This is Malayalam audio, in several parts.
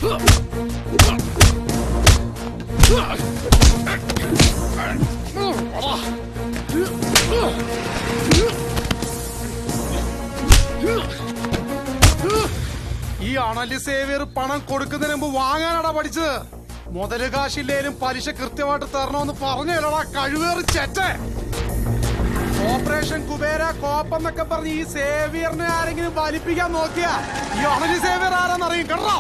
ഈ അണലി സേവിയർ പണം കൊടുക്കുന്നതിന് മുമ്പ് വാങ്ങാനാടാ പഠിച്ചത്. മുതല് കാശില്ലേലും പലിശ കൃത്യമായിട്ട് തരണമെന്ന് പറഞ്ഞല്ലോടാ കഴിവേറി ചേറ്റെ. ഓപ്പറേഷൻ കുബേര കോപ്പെന്നൊക്കെ പറഞ്ഞ് ഈ സേവിയറിനെ ആരെങ്കിലും വലിപ്പിക്കാൻ നോക്കിയാ ഈ അണലി സേവിയർ ആരാന്നറിയും കേട്ടോ.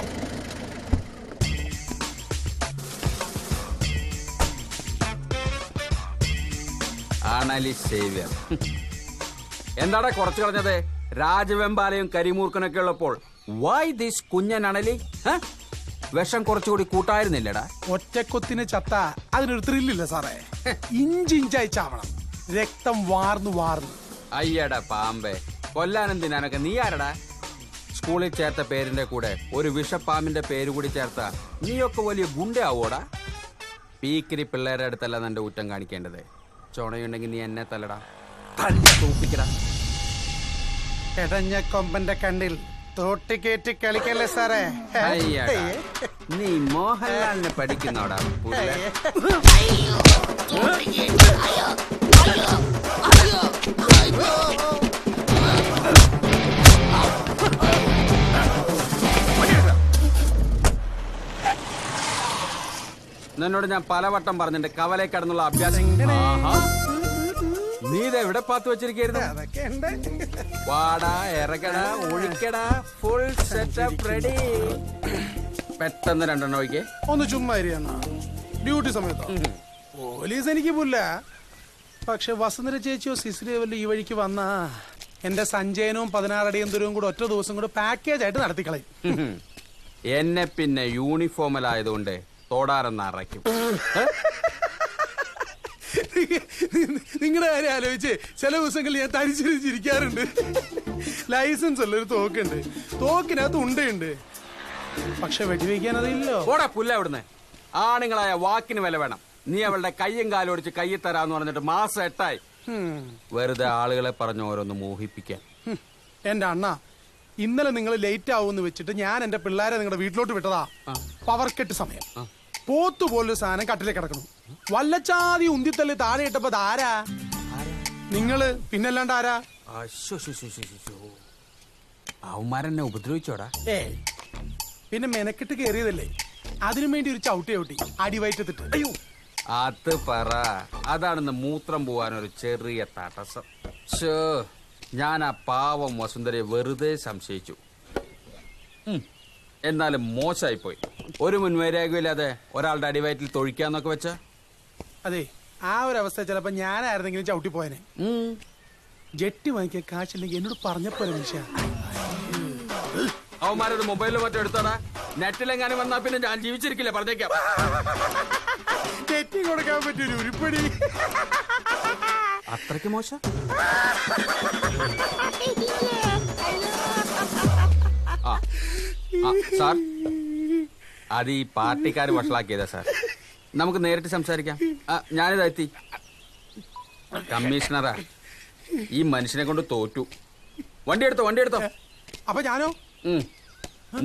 അണലി സേവിയർ എന്താടാ കുറച്ചു കളഞ്ഞത്? രാജവെമ്പാലയും കരിമൂർക്കനൊക്കെ ഉള്ളപ്പോൾ വൈ ദിസ് കുഞ്ഞൻ അണലി? വിഷം കുറച്ചുകൂടി കൂട്ടായിരുന്നില്ലടാ. ഒറ്റക്കൊത്തിന് ചത്ത അതിനൊരു ത്രില്ലില്ല സാറേ. ഇഞ്ചിഞ്ചായി ചാവണം, രക്തം വാർന്നു വാർന്നു. അയ്യടാ പാമ്പേ, കൊല്ലാനെന്തിനാനൊക്കെ നീ ആരടാ? സ്കൂളിൽ ചേർത്ത പേരിന്റെ കൂടെ ഒരു വിഷപ്പാമ്പിന്റെ പേര് കൂടി ചേർത്ത നീയൊക്കെ വലിയ ഗുണ്ടയാവോടാ? പീക്കിരി പിള്ളേരുടെ അടുത്തല്ല നിന്റെ ഊറ്റം കാണിക്കേണ്ടത്. ചുണയുണ്ടെങ്കിൽ നീ എന്നെ തല്ലടാ, തന്നെ തൂപ്പിക്കടാ. എടഞ്ഞ കൊമ്പന്റെ കണ്ണിൽ തോട്ടിക്കേറ്റി കളിക്കല്ലേ സാറേ. അയ്യടാ, നീ മോഹൻലാലിനെ പഠിക്കുന്നോടാ പുള്ള. നിന്നോട് ഞാൻ പലവട്ടം പറഞ്ഞിട്ടുണ്ട് കവലെ കടന്നുള്ള അഭ്യാസം. നീ ഇതെവിടെ പാത്ത് വെച്ചിരിക്കുന്നു? വാടാ, ഇറങ്ങടാ, ഒഴിക്കടാ, ഫുൾ സെറ്റപ്പ് റെഡി. പെട്ടെന്ന് രണ്ടെണ്ണം ഒഴിക്കേ. ഒന്ന് ചുമ്മാ ഡ്യൂട്ടി സമയത്ത് പോലീസ് എനിക്ക് പുല്ല. പക്ഷെ വസുന്ധര ചേച്ചിയോ സിസിലിയോ ഈ വഴിക്ക് വന്നാ എന്റെ സഞ്ചയനവും 16 അടിയും ദൂരവും കൂടെ ഒറ്റ ദിവസം കൂടെ പാക്കേജ് ആയിട്ട് നടത്തിക്കളയും. എന്നെ പിന്നെ യൂണിഫോമിലായതുകൊണ്ട് തോടാറെന്ന് അറയ്ക്കും. നിങ്ങളുടെ കാര്യം ആലോചിച്ച് ചില ദിവസങ്ങളിൽ ഞാൻ തരിച്ചിരിക്കാറുണ്ട്. ലൈസൻസ് ഉള്ള ഒരു തോക്കുണ്ട്, തോക്കിനകത്ത് ഉണ്ടയുണ്ട്, പക്ഷെ വെടിവെക്കാൻ അതില്ലോ. ഓടാ പുല്ല അവിടുന്ന്. ആണുങ്ങളായ വാക്കിന് വില വേണം. നീ അവളുടെ കയ്യും കാലും ഒടിച്ച് കയ്യിൽ തരാന്ന് പറഞ്ഞിട്ട് മാസം 8 ആയി. വെറുതെ ആളുകളെ പറഞ്ഞ് ഓരോന്ന് മോഹിപ്പിക്കാൻ. എന്റെ അണ്ണ, ഇന്നലെ നിങ്ങൾ ലേറ്റ് ആവുമെന്ന് വെച്ചിട്ട് ഞാൻ എന്റെ പിള്ളേരെ നിങ്ങളുടെ വീട്ടിലോട്ട് വിട്ടതാ. പവർക്കെട്ട് സമയം പോത്തുപോലൊരു സാധനം കട്ടിലേ കിടക്കണം. വല്ലച്ചാതി ഉന്തിത്തള്ളി താഴെ ഇട്ടപ്പോ ആരാ? നിങ്ങള്, പിന്നല്ലാണ്ട് ആരാ? അവന്മാരെന്നെ ഉപദ്രവിച്ചോടാ. പിന്നെ മെനക്കെട്ട് കേറിയതല്ലേ, അതിനു വേണ്ടി ഒരു ചവിട്ടി അടിവയറ്റത്തിട്ട്. അയ്യോ, അത് പറ. അതാണെന്ന് മൂത്രം പോവാനൊരു ചെറിയ തടസ്സം. ഞാൻ ആ പാവം വസുന്ധരയെ വെറുതെ സംശയിച്ചു. എന്നാലും മോശമായിപ്പോയി. ഒരു മുൻവൈരാഗ്യമില്ലാതെ ഒരാളുടെ അടിവയറ്റിൽ തൊഴിക്കാന്നൊക്കെ വെച്ച. അതെ, ആ ഒരു അവസ്ഥ ചിലപ്പോ ഞാനായിരുന്നെങ്കിലും ചവിട്ടി പോയനെ. ജെട്ടി വാങ്ങിക്കാൻ കാശില്ലെങ്കിൽ എന്നോട് പറഞ്ഞപ്പോലെ മനുഷ്യ. അവന്മാരത് മൊബൈലിൽ മറ്റോ എടുത്തോടാ. നെറ്റിലെങ്ങാനും വന്നാ പിന്നെ ഞാൻ ജീവിച്ചിരിക്കില്ല, പറഞ്ഞേക്കാം. നെറ്റി കൊടുക്കാൻ പറ്റൂല ഉരുപ്പടി. അത്രയ്ക്ക് മോശം? സാർ, അത് ഈ പാർട്ടിക്കാർ വഷളാക്കിയതാ സാർ. നമുക്ക് നേരിട്ട് സംസാരിക്കാം. ഞാനിതാ എത്തി. കമ്മീഷണറാ, ഈ മനുഷ്യനെ കൊണ്ട് തോറ്റു. വണ്ടി എടുത്തോ. അപ്പൊ ഞാനോ?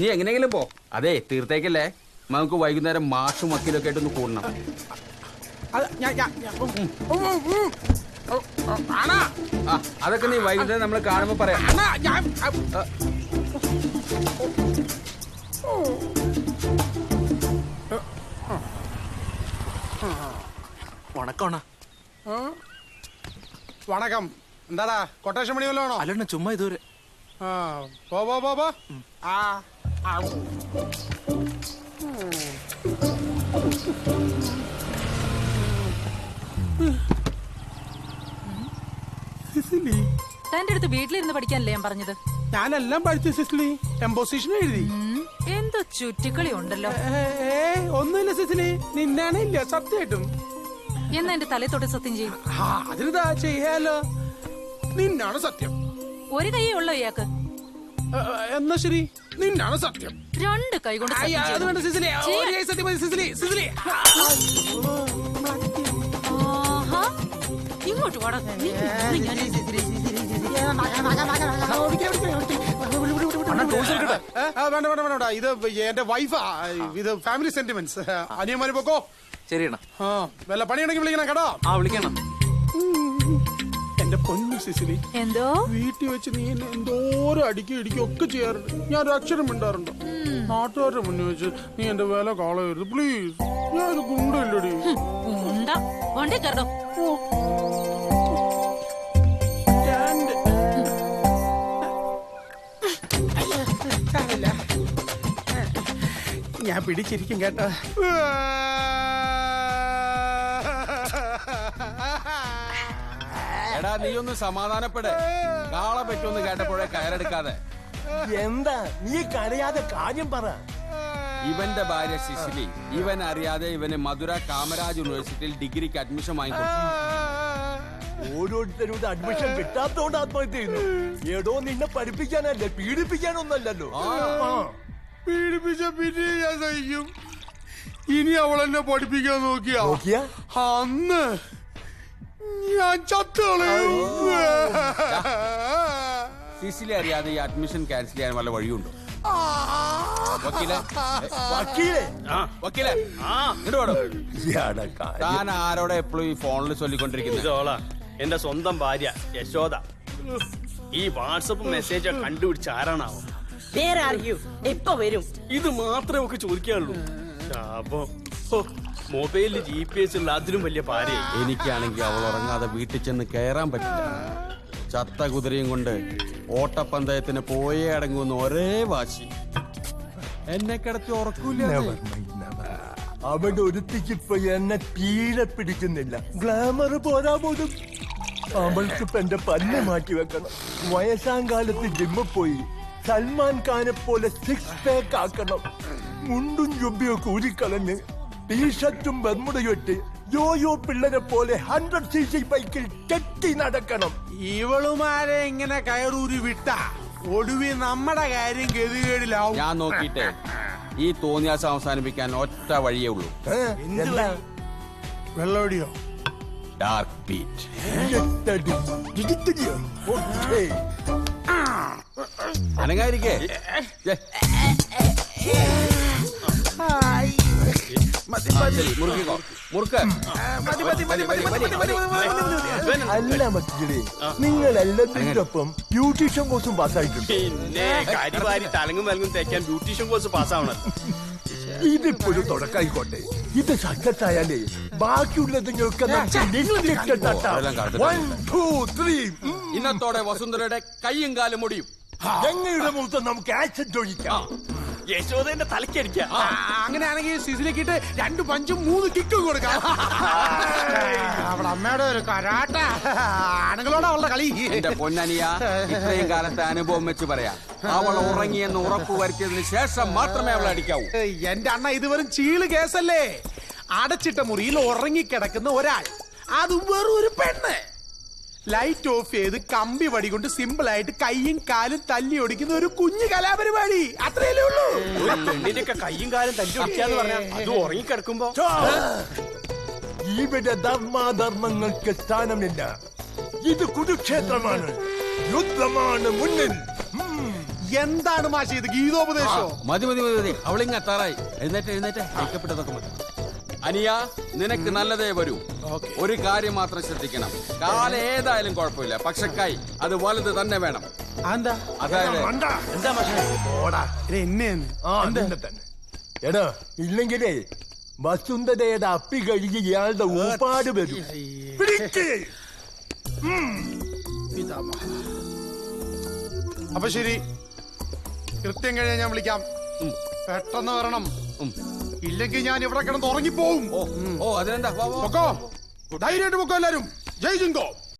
നീ എങ്ങനെയെങ്കിലും പോ. അതെ, തീർത്തേക്കല്ലേ. നമുക്ക് വൈകുന്നേരം മാഷും വക്കീലൊക്കെ ആയിട്ടൊന്ന് കൂടണം. അതൊക്കെ നീ വൈകുന്നേരം നമ്മൾ കാണുമ്പോ പറയാം. വണക്കം. എന്താടാ കൊട്ടേഷൻ പണി വല്ലതാണോ? അല്ലണ്ണ, ചുമ്മാ ഇതുവരെ. പോ. തന്റെ അടുത്ത് വീട്ടിലിരുന്ന് പഠിക്കാനല്ലേ ഞാൻ പറഞ്ഞത്? ഞാനെല്ലാം പഠിച്ചു സിസിലി. എംപോസിഷൻ എഴുതി. എന്തോ ചുറ്റിക്കളി ഉണ്ടല്ലോ. ഒന്നുമില്ല സിസിലി, നിന്നാണ് ഇല്ല സത്യമായിട്ടും. എന്നാ എന്റെ തലത്തോട്ട് സത്യം ചെയ്യും. അതിനിതാ ചെയ്യാലോ. നിന്നാണ് സത്യം. ഒരു കൈയേ ഉള്ളോ ഇയാൾക്ക്? എന്നാ ശരി, നിന്നാണ് സത്യം. 2 കൈ കൊണ്ട് ഇങ്ങോട്ട് വാടാ. വേണ്ട വേണ്ട വേണ്ട ഇത് എന്റെ വൈഫാ. ഇത് ഫാമിലി സെന്റിമെന്റ്സ്. അനിയന്മാര് പൊക്കോ. ശരിയണ്ണ. ആ വല്ല പണിയുണ്ടെങ്കിൽ വിളിക്കണം കേട്ടോ. വിളിക്കണം. എന്റെ പൊന്നു സിസിലി, എന്തോ വീട്ടിൽ വെച്ച് നീ എന്നെ എന്തോരം അടിക്കും ഇടിക്കും ഒക്കെ ചെയ്യാറുണ്ട്. ഞാൻ ഒരു അക്ഷരം മിണ്ടാറുണ്ട്. നാട്ടുകാരുടെ മുന്നിൽ വെച്ച് നീ എന്റെ വില കളയരുത് പ്ലീസ്. ഞാൻ ഒരു ഗുണ്ടല്ലടി. ഉണ്ടാ വണ്ടി കയറണം. ഞാൻ പിടിച്ചിരിക്കും കേട്ടോ. എടാ നീ ഒന്ന് സമാധാനപ്പെടേ. കാളെ പറ്റുമെന്ന് കേട്ടപ്പോഴേ കയറെടുക്കാതെ. എന്താ നീ കരയാതെ കാര്യം പറ. ഇവന്റെ ഭാര്യ സിസിലി ഇവൻ അറിയാതെ ഇവന് മധുര കാമരാജ് യൂണിവേഴ്സിറ്റിയിൽ ഡിഗ്രിക്ക് അഡ്മിഷൻ വാങ്ങിക്കൊടുത്തു. ഓരോരുത്തരുടെ അഡ്മിഷൻ കിട്ടാത്തോണ്ട് ആത്മഹത്യ ചെയ്യുന്നു. ഏടോ നിന്നെ പഠിപ്പിക്കാനല്ലേ, പീഡിപ്പിക്കാനൊന്നല്ലോ. പീഡിപ്പിച്ച പിന്നെ ഞാൻ സഹിക്കും. ഇനി അവൾ എന്നെ പഠിപ്പിക്കാൻ നോക്കിയാ അന്ന് ഞാൻ ചത്തുകളയും. സിസിലി അറിയാതെ ഈ അഡ്മിഷൻ ക്യാൻസൽ ചെയ്യാൻ വല്ല വഴിയുണ്ടോ? വക്കീലേ, വക്കീലേ, ഇങ്ങോട്ട് വാടോ. താൻ ആരോടെ എപ്പോഴും ഈ ഫോണിൽ ചൊല്ലിക്കൊണ്ടിരിക്കുന്നത്? എന്റെ സ്വന്തം ഭാര്യ യശോദ. ഈ വാട്സപ്പ് മെസ്സേജ് കണ്ടുപിടിച്ച ആരാണാവോ? എപ്പോ വരും? ഇത് മാത്രമേ ഒക്കെ ചോദിക്കാനുള്ളൂ. മൊബൈലിൽ GPS ഉള്ള അതിലും വലിയ ഭാര്യ. എനിക്കാണെങ്കിൽ അവൾ ഉറങ്ങാതെ വീട്ടിൽ ചെന്ന് കയറാൻ പറ്റില്ല. ചത്ത കുതിരയും കൊണ്ട് ഓട്ടപ്പന്തയത്തിന് പോയേ അടങ്ങുന്ന ഒരേ വാശി. എന്നെ കിടത്തി ഉറക്കൂല. അവിടെ ഒരുത്തിക്കിപ്പോ എന്നെ തീരെ പിടിക്കുന്നില്ല. ഗ്ലാമർ പോരാ പോലും. അവൾക്കിപ്പോ എന്റെ പല്ല് മാറ്റി വെക്കണം. വയസ്സാം കാലത്ത് ജിമ്മിൽ പോയി സൽമാൻ ഖാനെ പോലെ 6 പാക്ക് ആക്കണം. മുണ്ടും ജുബിയൊക്കെ ഊരിക്കളഞ്ഞ് ടീഷർട്ടും ബർമുടയും ഇട്ട് യോയോ പിള്ളേരെ പോലെ 100cc ബൈക്കിൽ കെട്ടി നടക്കണം. ഇവളുമാരെ ഇങ്ങനെ കയറൂരി വിട്ട ഒടുവി നമ്മുടെ കാര്യം ഗതികേടിലാവും. ഞാൻ നോക്കിയിട്ടേ ഈ തോന്നിയാസം അവസാനിപ്പിക്കാൻ ഒറ്റ വഴിയേ ഉള്ളൂ. എന്താ? വെള്ളോടിയോ? Dark beat. അനങ്ങായിരിക്കേ. മുറുക്കിക്കോ, മുറുക്ക്. അല്ല മക്കളെ, നിങ്ങൾ എല്ലാത്തിനൊപ്പം ബ്യൂട്ടീഷ്യൻ കോഴ്സും പാസ്സായിട്ടുണ്ട്. പിന്നെ കരിവാരി തലങ്ങും വിലങ്ങും തേക്കാൻ ബ്യൂട്ടീഷ്യൻ കോഴ്സ് പാസ്സാവണം. ഇതിപ്പോ ഒരു തുടക്കായിക്കോട്ടെ. ഇത് സക്സസ് ആയാലേ ബാക്കിയുള്ളത് ഇന്നത്തോടെ വസുന്ധരയുടെ കൈയും കാലും മുടിയും. ഞങ്ങളുടെ മുഖത്ത് നമുക്ക് ആക്സിഡന്റ് ഒഴിക്കാം. യശോദന്റെ തലക്കടിക്കാം. അങ്ങനെയാണെങ്കിൽ സിസിലിക്കിട്ട് 2 പഞ്ചും 3 കിക്കും കൊടുക്കാം. അവളെ അമ്മയുടെ ഒരു കരാട്ട ആണുങ്ങളോട് അവളുടെ കളി. എന്റെ പൊന്നനിയ, ഇത്രയും കാലത്തെ അനുഭവം വെച്ച് പറയാം, അവൾ ഉറങ്ങിയെന്ന് ഉറപ്പ് വരുത്തിയതിന് ശേഷം മാത്രമേ അവളെ അടിക്കാവൂ. എന്റെ അണ്ണ ഇത് വെറും ചീള് കേസല്ലേ. അടച്ചിട്ട മുറിയിൽ ഉറങ്ങിക്കിടക്കുന്ന ഒരാൾ, അതും വെറും ഒരു പെണ്ണ്. ലൈറ്റ് ഓഫ് ചെയ്ത് കമ്പി വടി കൊണ്ട് സിമ്പിൾ ആയിട്ട് കൈയും കാലും തല്ലി ഒടിക്കുന്ന ഒരു കുഞ്ഞു കലാപരിപാടി. അത്രയല്ലേ ഉള്ളൂ. പെണ്ണിന്റെയൊക്കെ കൈയും കാലും തല്ലി ഒടിക്കാന്ന് പറഞ്ഞാൽ അത് ഉറങ്ങിക്കിടക്കുമ്പോ ഇവിടെ ധർമാധർമ്മങ്ങൾക്ക് സ്ഥാനമില്ല. ഇത് കുരുക്ഷേത്രമാണ്. യുദ്ധമാണ് മുന്നിൽ. എന്താണ് മാഷി ഇത് ഗീതോപദേശോ? മതി മതി മതി മതി. അവളിങ്ങ് എത്താറായി. എഴുന്നേറ്റ് എഴുന്നേറ്റ്. ഐക്യപ്പെട്ടതൊക്കെ മതി. അനിയ, നിനക്ക് നല്ലതേ വരൂ. ഒരു കാര്യം മാത്രം ശ്രദ്ധിക്കണം. കാല് ഏതായാലും കുഴപ്പമില്ല, പക്ഷെ കൈ അത് വലുത് തന്നെ വേണം. അതായത് എടാ, ഇല്ലെങ്കിലേ വസുന്ധരയുടെ അപ്പി കഴുകി ഇയാളുടെ ഊപ്പാട് വരും. അപ്പൊ ശരി, കൃത്യം കഴിഞ്ഞാൽ ഞാൻ വിളിക്കാം. പെട്ടെന്ന് വരണം. ഇല്ലെങ്കിൽ ഞാൻ ഇവിടെ കിടന്ന് ഉറങ്ങിപ്പോവും. ഓ അതിനെന്താ. പൊക്കോ, ധൈര്യമായിട്ട് പൊക്കോ എല്ലാരും. ജയ് ജിങ്കോ.